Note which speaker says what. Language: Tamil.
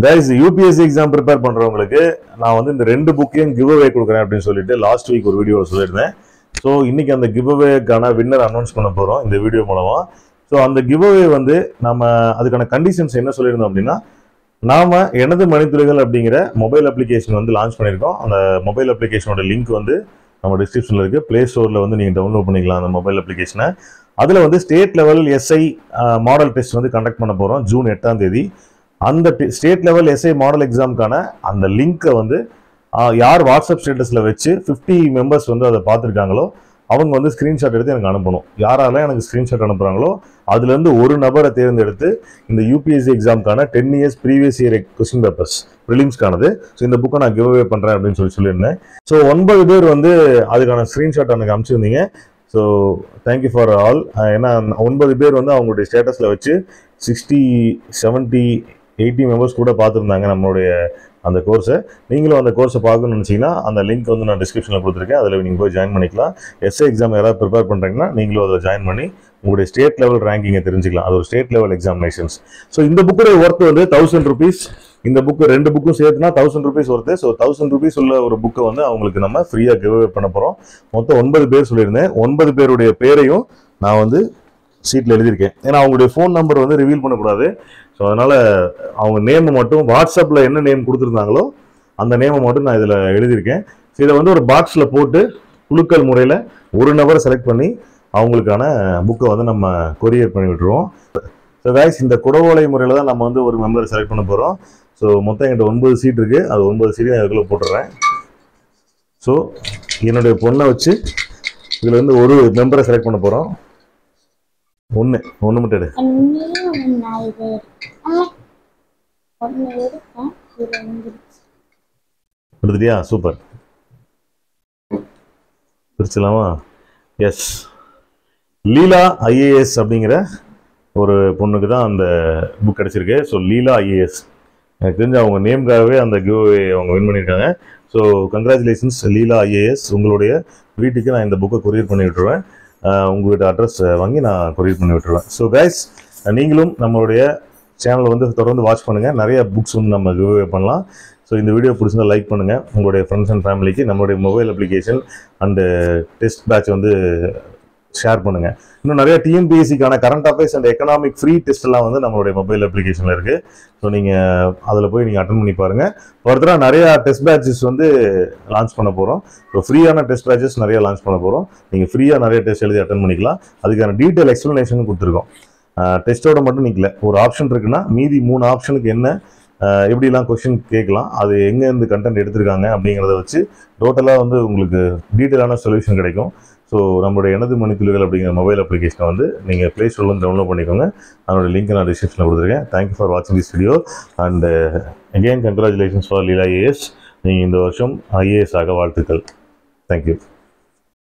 Speaker 1: கைஸ் யூபிஎஸ்சி எக்ஸாம் ப்ரிப்பேர் பண்றவங்களுக்கு நான் வந்து இந்த 2 புக்கையும் கிவ் அவே கொடுக்குறேன் அப்படின்னு சொல்லிட்டு லாஸ்ட் வீக் ஒரு வீடியோ சொல்லியிருந்தேன். ஸோ இன்னைக்கு அந்த கிவ் அவேக்கான வின்னர் அனௌன்ஸ் பண்ண போறோம் இந்த வீடியோ மூலமா. ஸோ அந்த கிவ் அவே வந்து நம்ம அதுக்கான கண்டிஷன்ஸ் என்ன சொல்லியிருந்தோம் அப்படின்னா, நாம எனது மணித்துளிகள் அப்படிங்கிற மொபைல் அப்ளிகேஷன் வந்து லான்ச் பண்ணியிருக்கோம். அந்த மொபைல் அப்ளிகேஷனோட லிங்க் வந்து நம்ம டிஸ்கிரிப்ஷன்ல இருக்கு. பிளே ஸ்டோர்ல வந்து நீங்க டவுன்லோட் பண்ணிக்கலாம் அந்த மொபைல் அப்ளிகேஷனை. அதுல வந்து state level SI model test வந்து கண்டக்ட் பண்ண போறோம் ஜூன் 8ஆம் தேதி. அந்த ஸ்டேட் லெவல் எஸ்ஐ மாடல் எக்ஸாமுக்கான அந்த லிங்கை வந்து யார் வாட்ஸ்அப் ஸ்டேட்டஸ்ல வச்சு 50 மெம்பர்ஸ் வந்து அதை பார்த்துருக்காங்களோ அவங்க வந்து ஸ்கிரீன்ஷாட் எடுத்து எனக்கு அனுப்பணும். யாரால எனக்கு ஸ்கிரீன்ஷாட் அனுப்புறாங்களோ அதுல இருந்து ஒரு நபரை தேர்ந்தெடுத்து இந்த யூபிஎஸ்சி எக்ஸாமுக்கான 10 years previous year question papers ப்ரிலிம்ஸ்க்கானது. ஸோ இந்த புக்கை நான் கிவ் அவே பண்றேன் அப்படின்னு சொல்லியிருந்தேன். ஸோ 9 பேர் வந்து அதுக்கான ஸ்கிரீன்ஷாட் எனக்கு அனுப்பிச்சிருந்தீங்க. So thank you for all. ஏன்னா 9 பேர் வந்து அவங்களுடைய ஸ்டேட்டஸ்ல வச்சு 60, 70, 80 மெம்பர்ஸ் கூட பார்த்துருந்தாங்க நம்மளுடைய அந்த கோர்ஸை. நீங்களும் அந்த கோர்ஸை பார்க்கணும்னு நினச்சிங்கன்னா அந்த லிங்க் வந்து நான் டிஸ்கிரிப்ஷனில் கொடுத்துருக்கேன். அதில் நீங்கள் போய் ஜாயின் பண்ணிக்கலாம். எஸ்ஏ எக்ஸாம் யாராவது ப்ரிப்பேர் பண்ணுறீங்கன்னா நீங்களும் அதில் ஜாயின் பண்ணி உங்களுடைய ஸ்டேட் லெவல் ரேங்கிங்கை தெரிஞ்சுக்கலாம். அது ஒரு ஸ்டேட் லெவல் எக்ஸாமினேஷன்ஸ். ஸோ இந்த புக்கோட ஒர்த் வந்து 1000 rupees. இந்த புக்கு 2 புக்கும் சேர்த்துனா 1000 rupees ஒர்த்து. ஸோ 1000 rupees உள்ள ஒரு புக்கை வந்து அவங்களுக்கு நம்ம ஃப்ரீயாக கிவ் அவே பண்ண போகிறோம். மொத்தம் 9 பேர் சொல்லியிருந்தேன். 9 பேருடைய பேரையும் நான் வந்து சீட்டில் எழுதியிருக்கேன். ஏன்னா அவங்களுடைய ஃபோன் நம்பர் வந்து ரிவீல் பண்ணக்கூடாது. ஸோ அதனால அவங்க நேமை மட்டும் வாட்ஸ்அப்பில் என்ன நேம் கொடுத்துருந்தாங்களோ அந்த நேமை மட்டும் நான் இதில் எழுதியிருக்கேன். ஸோ இதை வந்து ஒரு பாக்ஸில் போட்டு குலுக்கல் முறையில் ஒரு நபரை செலக்ட் பண்ணி அவங்களுக்கான புக்கை வந்து நம்ம கொரியர் பண்ணி விட்டுருவோம். ஸோ கைஸ் இந்த குடவோலை முறையில் தான் நம்ம வந்து ஒரு மெம்பரை செலக்ட் பண்ண போகிறோம். ஸோ மொத்தம் என்கிட்ட 9 சீட் இருக்குது. அது 9 சீட்டையும் அதுக்குள்ளே போட்டுடுறேன். ஸோ என்னுடைய பொண்ணை வச்சு இதில் வந்து ஒரு மெம்பரை செலக்ட் பண்ண போகிறோம். ஒன்று மட்டும் எடு. எடுத்துட்டியா? சூப்பர். பிரிச்சலாமா? எஸ். லீலா ஐஏஎஸ் அப்படிங்கிற ஒரு பொண்ணுக்கு தான் அந்த புக் கிடைச்சிருக்கு. ஸோ லீலா ஐஏஎஸ் எனக்கு தெரிஞ்ச அவங்க நேம்காகவே அந்த கிவ் அவே அவங்க வின் பண்ணியிருக்காங்க. ஸோ கங்க்ராச்சுலேஷன்ஸ் லீலா ஐஏஎஸ். உங்களுடைய வீட்டுக்கு நான் இந்த புக்கை கொரியர் பண்ணி விட்டுருவேன். உங்கள்கிட்ட அட்ரஸ் வாங்கி நான் கொரியர் பண்ணி விட்டுருவேன். ஸோ கைஸ் நீங்களும் நம்மளுடைய சேனலை வந்து தொடர்ந்து வாட்ச் பண்ணுங்கள். நிறைய புக்ஸ் வந்து நம்ம கிவ் அவே பண்ணலாம். ஸோ இந்த வீடியோ பிடிச்சிருந்தா லைக் பண்ணுங்கள். உங்களுடைய ஃப்ரெண்ட்ஸ் அண்ட் ஃபேமிலிக்கு நம்மளுடைய mobile application and test batch வந்து ஷேர் பண்ணுங்கள். இன்னும் நிறைய டிஎன்பிஎஸ்சிக்கான current affairs and economic free test எல்லாம் வந்து நம்மளுடைய மொபைல் அப்ளிகேஷனில் இருக்குது. ஸோ நீங்கள் அதில் போய் நீங்கள் அட்டன் பண்ணி பாருங்கள். ஃபர்தராக நிறையா டெஸ்ட் பேட்சஸ் வந்து லான்ச் பண்ண போகிறோம். ஸோ ஃப்ரீயான டெஸ்ட் பேட்சஸ் நிறைய லான்ச் பண்ண போகிறோம். நீங்கள் ஃப்ரீயாக நிறைய டெஸ்ட் எழுதி அட்டன் பண்ணிக்கலாம். அதுக்கான டீட்டெயில் எக்ஸ்ப்ளனேஷன் கொடுத்துருக்கோம். டெஸ்ட்டோட மட்டும் நிற்கல, ஒரு ஆப்ஷன் இருக்குன்னா மீதி 3 ஆப்ஷனுக்கு என்ன எப்படிலாம் கொஸ்டின் கேட்கலாம், அது எங்கேருந்து கண்டென்ட் எடுத்திருக்காங்க அப்படிங்கிறத வச்சு டோட்டலாக வந்து உங்களுக்கு டீட்டெயிலான சொல்யூஷன் கிடைக்கும். ஸோ நம்மளுடைய எனது மணித்துளிகள் அப்படிங்கிற மொபைல் அப்ளிகேஷனை வந்து நீங்கள் ப்ளே ஸ்டோர்லேருந்து டவுன்லோட் பண்ணிக்கோங்க. அதோட லிங்க் நான் டிஸ்கிரிப்ஷனில் கொடுத்துருக்கேன். தேங்க்யூ ஃபார் வாட்சிங் this video and again congratulations for Leela IAS. நீங்கள் இந்த வருஷம் ஐஏஎஸ் ஆக வாழ்த்துக்கள். தேங்க்யூ.